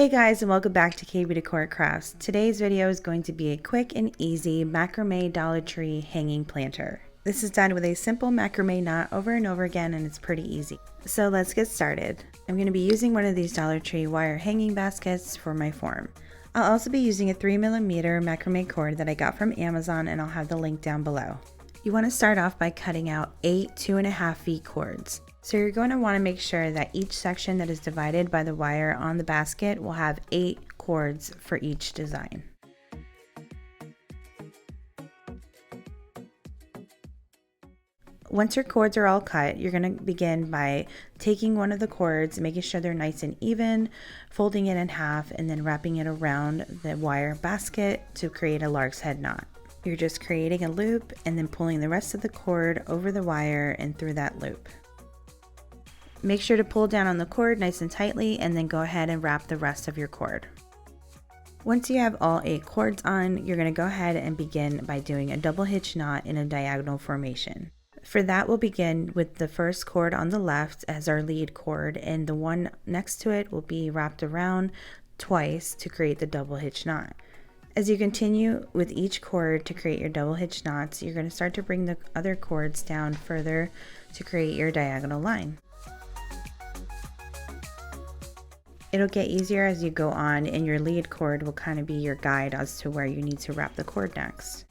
Hey guys, and welcome back to KB Decor Crafts. Today's video is going to be a quick and easy Macrame Dollar Tree hanging planter. This is done with a simple macrame knot over and over again, and it's pretty easy. So let's get started. I'm going to be using one of these Dollar Tree wire hanging baskets for my form. I'll also be using a 3mm macrame cord that I got from Amazon, and I'll have the link down below. You want to start off by cutting out 8 2.5 feet cords. So you're going to want to make sure that each section that is divided by the wire on the basket will have 8 cords for each design. Once your cords are all cut, you're going to begin by taking one of the cords, making sure they're nice and even, folding it in half, and then wrapping it around the wire basket to create a lark's head knot. You're just creating a loop and then pulling the rest of the cord over the wire and through that loop. Make sure to pull down on the cord nice and tightly, and then go ahead and wrap the rest of your cord. Once you have all 8 cords on, you're going to go ahead and begin by doing a double hitch knot in a diagonal formation. For that, we'll begin with the first cord on the left as our lead cord, and the one next to it will be wrapped around twice to create the double hitch knot. As you continue with each cord to create your double hitch knots, you're going to start to bring the other cords down further to create your diagonal line. It'll get easier as you go on, and your lead cord will kind of be your guide as to where you need to wrap the cord next.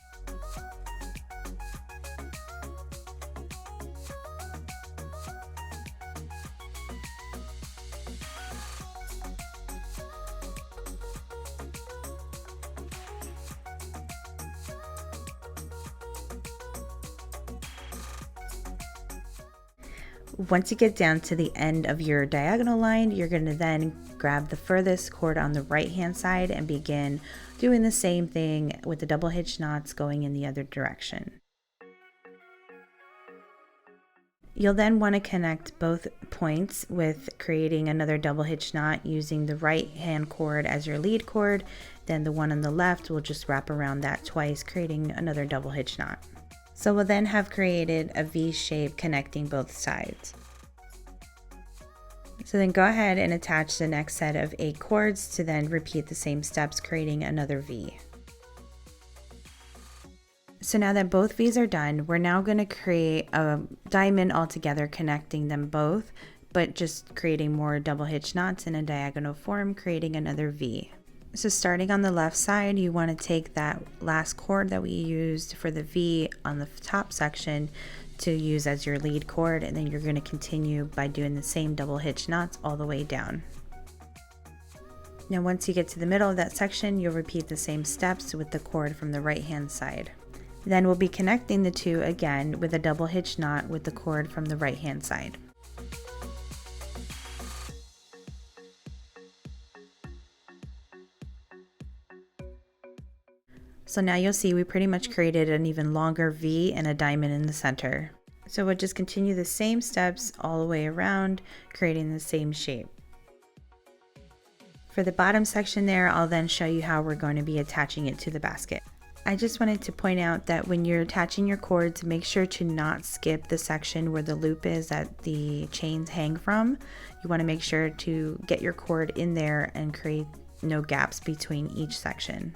Once you get down to the end of your diagonal line, you're going to then grab the furthest cord on the right hand side and begin doing the same thing with the double hitch knots going in the other direction. You'll then want to connect both points with creating another double hitch knot using the right hand cord as your lead cord. Then the one on the left will just wrap around that twice, creating another double hitch knot. So we'll then have created a V shape connecting both sides. So then go ahead and attach the next set of 8 cords to then repeat the same steps, creating another V. So now that both V's are done, we're now going to create a diamond altogether connecting them both, but just creating more double hitch knots in a diagonal form, creating another V. So starting on the left side, you want to take that last cord that we used for the V on the top section to use as your lead cord, and then you're going to continue by doing the same double hitch knots all the way down. Now once you get to the middle of that section, you'll repeat the same steps with the cord from the right hand side. Then we'll be connecting the two again with a double hitch knot with the cord from the right hand side. So now you'll see we pretty much created an even longer V and a diamond in the center. So we'll just continue the same steps all the way around, creating the same shape. For the bottom section there, I'll then show you how we're going to be attaching it to the basket. I just wanted to point out that when you're attaching your cords, make sure to not skip the section where the loop is that the chains hang from. You want to make sure to get your cord in there and create no gaps between each section.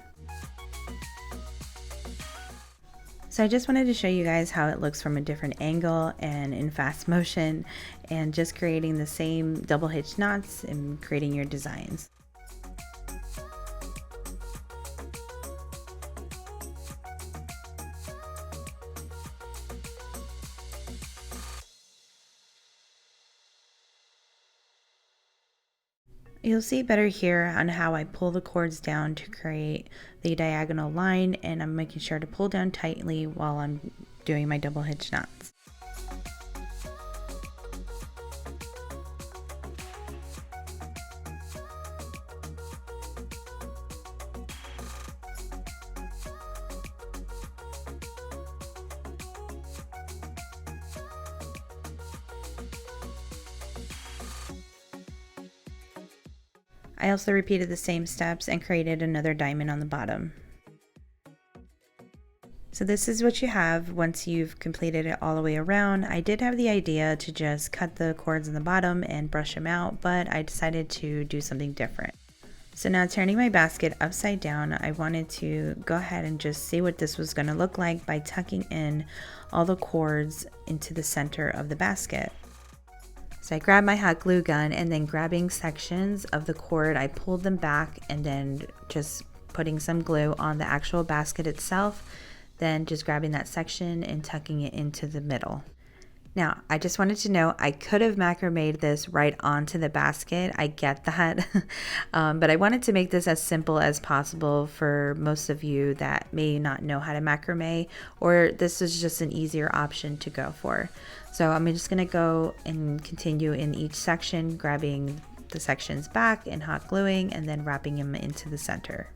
So I just wanted to show you guys how it looks from a different angle and in fast motion, and just creating the same double hitch knots and creating your designs. You'll see better here on how I pull the cords down to create the diagonal line, and I'm making sure to pull down tightly while I'm doing my double hitch knots. I also repeated the same steps and created another diamond on the bottom. So this is what you have once you've completed it all the way around. I did have the idea to just cut the cords in the bottom and brush them out, but I decided to do something different. So now turning my basket upside down, I wanted to go ahead and just see what this was going to look like by tucking in all the cords into the center of the basket. So I grabbed my hot glue gun and then grabbing sections of the cord, I pulled them back and then just putting some glue on the actual basket itself, then just grabbing that section and tucking it into the middle. Now, I just wanted to know, I could have macrameed this right onto the basket. I get that, but I wanted to make this as simple as possible for most of you that may not know how to macrame, or this is just an easier option to go for. So I'm just gonna go and continue in each section, grabbing the sections back and hot gluing and then wrapping them into the center.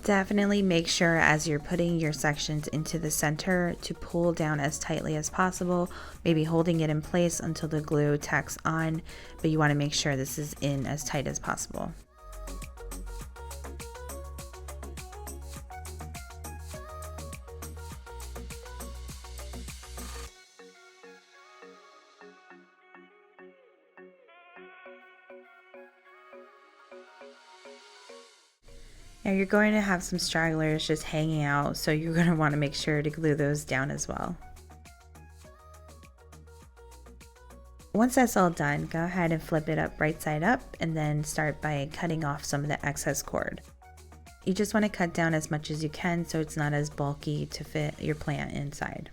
Definitely make sure as you're putting your sections into the center to pull down as tightly as possible, maybe holding it in place until the glue tacks on, but you want to make sure this is in as tight as possible. Now you're going to have some stragglers just hanging out, so you're going to want to make sure to glue those down as well. Once that's all done, go ahead and flip it up right side up and then start by cutting off some of the excess cord. You just want to cut down as much as you can so it's not as bulky to fit your plant inside.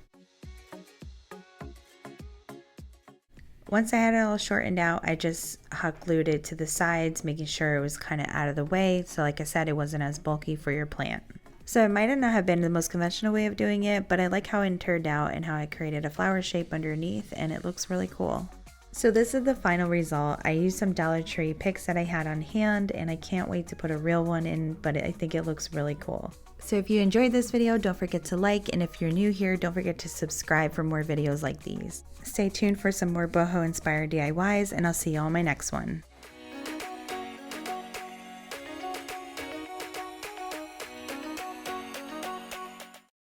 Once I had it all shortened out, I just hot glued it to the sides, making sure it was kind of out of the way. So like I said, it wasn't as bulky for your plant. So it might not have been the most conventional way of doing it, but I like how it turned out and how I created a flower shape underneath, and it looks really cool. So this is the final result. I used some Dollar Tree picks that I had on hand, and I can't wait to put a real one in, but I think it looks really cool. So if you enjoyed this video, don't forget to like, and if you're new here, don't forget to subscribe for more videos like these. Stay tuned for some more boho inspired DIYs, and I'll see you on my next one.